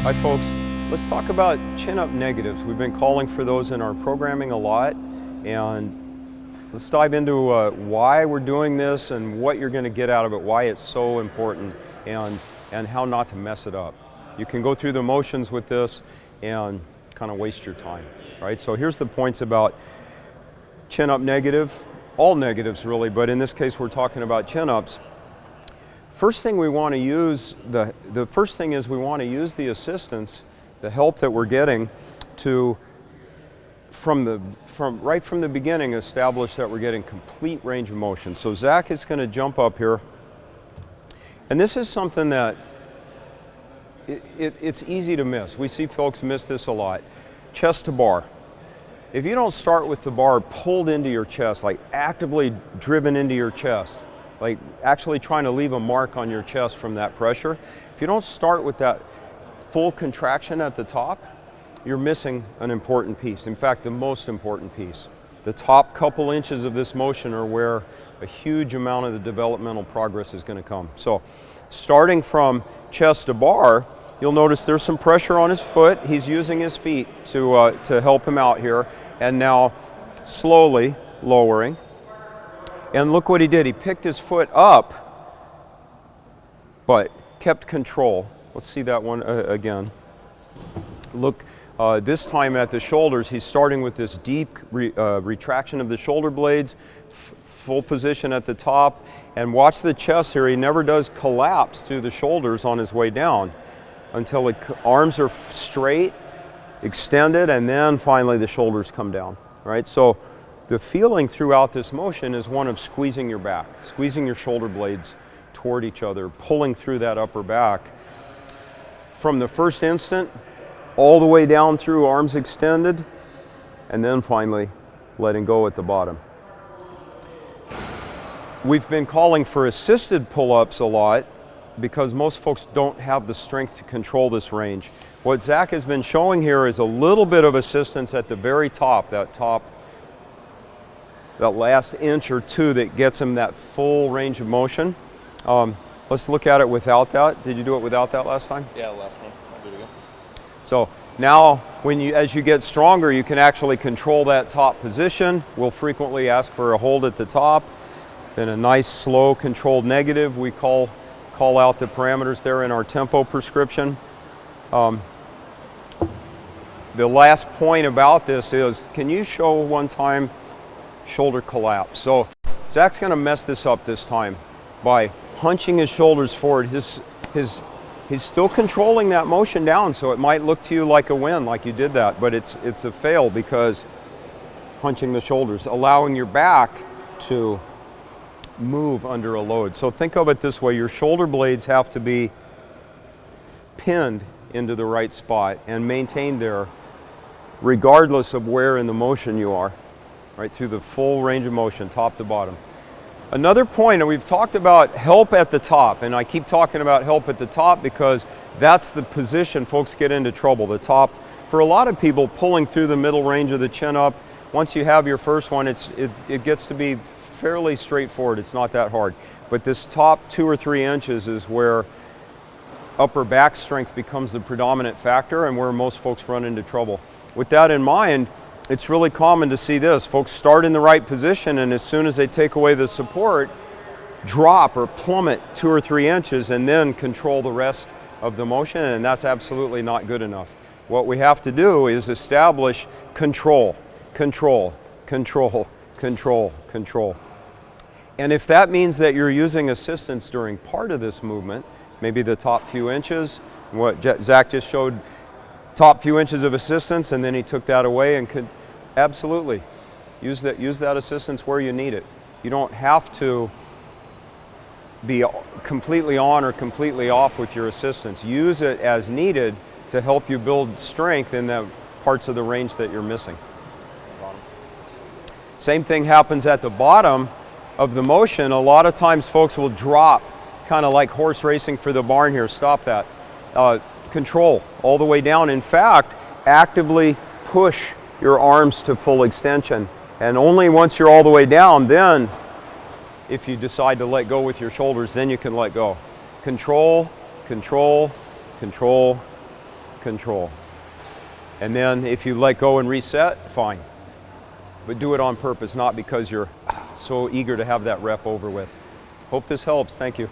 Hi folks, let's talk about chin-up negatives. We've been calling for those in our programming a lot, and let's dive into why we're doing this and what you're going to get out of it, why it's so important, and how not to mess it up. You can go through the motions with this and kind of waste your time, right? So here's the points about chin-up negative, all negatives really, but in this case we're talking about chin-ups. First thing we want to use, the first thing is we want to use the assistance, the help that we're getting to, right from the beginning, establish that we're getting complete range of motion. So Zach is going to jump up here, and this is something that it's easy to miss. We see folks miss this a lot. Chest to bar. If you don't start with the bar pulled into your chest, like actively driven into your chest, like actually trying to leave a mark on your chest from that pressure, if you don't start with that full contraction at the top, you're missing an important piece. In fact, the most important piece. The top couple inches of this motion are where a huge amount of the developmental progress is going to come. So starting from chest to bar, you'll notice there's some pressure on his foot. He's using his feet to help him out here, and now slowly lowering. And look what he did. He picked his foot up, but kept control. Let's see that one again. Look, this time at the shoulders, he's starting with this deep retraction of the shoulder blades, full position at the top, and watch the chest here. He never does collapse through the shoulders on his way down until the arms are straight, extended, and then finally the shoulders come down, right? So the feeling throughout this motion is one of squeezing your back, squeezing your shoulder blades toward each other, pulling through that upper back. From the first instant, all the way down through, arms extended, and then finally letting go at the bottom. We've been calling for assisted pull-ups a lot because most folks don't have the strength to control this range. What Zach has been showing here is a little bit of assistance at the very top, that last inch or two that gets him that full range of motion. Let's look at it without that. Did you do it without that last time? Yeah, last one. I'll do it again. So now, as you get stronger, you can actually control that top position. We'll frequently ask for a hold at the top, then a nice, slow, controlled negative. We call out the parameters there in our tempo prescription. The last point about this is, can you show one time shoulder collapse? So Zach's going to mess this up this time by hunching his shoulders forward. He's still controlling that motion down, so it might look to you like a win, like you did that, but it's a fail because hunching the shoulders, allowing your back to move under a load. So think of it this way: your shoulder blades have to be pinned into the right spot and maintained there regardless of where in the motion you are, right through the full range of motion, top to bottom. Another point, and we've talked about help at the top, and I keep talking about help at the top because that's the position folks get into trouble. The top, for a lot of people, pulling through the middle range of the chin up, once you have your first one, it gets to be fairly straightforward. It's not that hard. But this top 2 or 3 inches is where upper back strength becomes the predominant factor and where most folks run into trouble. With that in mind, it's really common to see this. Folks start in the right position, and as soon as they take away the support, drop or plummet 2 or 3 inches and then control the rest of the motion, and that's absolutely not good enough. What we have to do is establish control, control, control, control, control. And if that means that you're using assistance during part of this movement, maybe the top few inches, what Zach just showed, top few inches of assistance, and then he took that away, and could absolutely use that assistance where you need it. You don't have to be completely on or completely off with your assistance. Use it as needed to help you build strength in the parts of the range that you're missing. Same thing happens at the bottom of the motion. A lot of times folks will drop, kind of like horse racing for the barn here. Stop that. Control all the way down. In fact, actively push your arms to full extension, and only once you're all the way down, then if you decide to let go with your shoulders, then you can let go. Control, control, control, control. And then if you let go and reset, fine. But do it on purpose, not because you're so eager to have that rep over with. Hope this helps. Thank you.